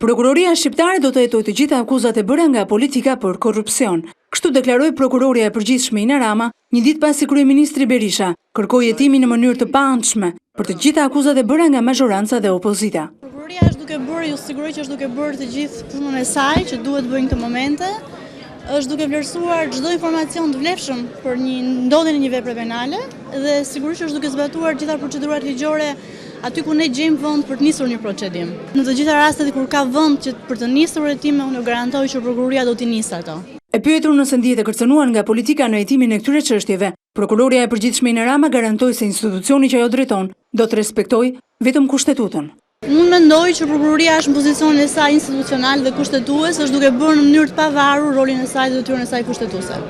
Prokuroria shqiptare do të hetojë të gjitha akuzat e bëra nga politika për korrupsion. Kështu deklaroi prokuroria e përgjithshme Ina Rama, një ditë pasi kryeministri Berisha kërkoi hetimin në mënyrë të paanshme për të gjitha akuzat e bëra nga majoranca dhe opozita. Prokuroria është duke bërë, ju siguroj që është duke bërë të gjithë punën e saj që duhet bëjnë këtë momente. Është duke vlerësuar çdo informacion të vlefshëm për ndodhjen e një vepre penale dhe sigurisht është duke zbatuar gjitha procedurat ligjore aty ku ne gjejmë vend për të nisur një procedim. Në të gjitha rastet kur ka vend që për të nisur hetime, unë garantoj që prokuroria do t'i nisë ato. E pyetur nëse ndihet e kërcënuar nga politika në hetimin e këtyre çështjeve, prokuroria e përgjithshme Ina Rama garantoi se institucioni që ajo drejton do të respektojë vetëm kushtetutën. Unë mendoj që prokuroria është në pozicionin e saj institucional dhe kushtetues, është duke bërë në mënyrë të pavarur rolin e saj dhe detyrën e saj kushtetuese.